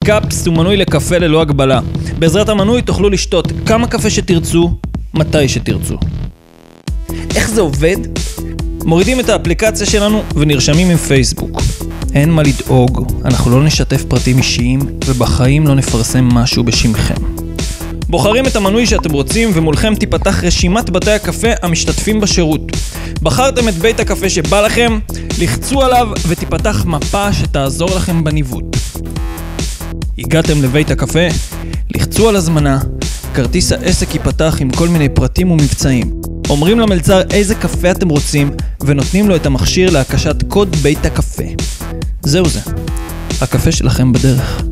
קאפס הוא מנוי לקפה ללא הגבלה. בעזרת המנוי תוכלו לשתות כמה קפה שתרצו, מתי שתרצו. איך זה עובד? מורידים את האפליקציה שלנו ונרשמים עם פייסבוק. אין מה לדאוג, אנחנו לא נשתף פרטים אישיים ובחיים לא נפרסם משהו בשמכם. בוחרים את המנוי שאתם רוצים ומולכם תיפתח רשימת בתי הקפה המשתתפים בשירות. בחרתם את בית הקפה שבא לכם, לחצו עליו ותיפתח מפה שתעזור לכם בניווט. הגעתם לבית הקפה, לחצו על הזמנה, כרטיס העסק ייפתח עם כל מיני פרטים ומבצעים. אומרים למלצר איזה קפה אתם רוצים ונותנים לו את המכשיר להקשת קוד בית הקפה. זהו זה, הקפה שלכם בדרך.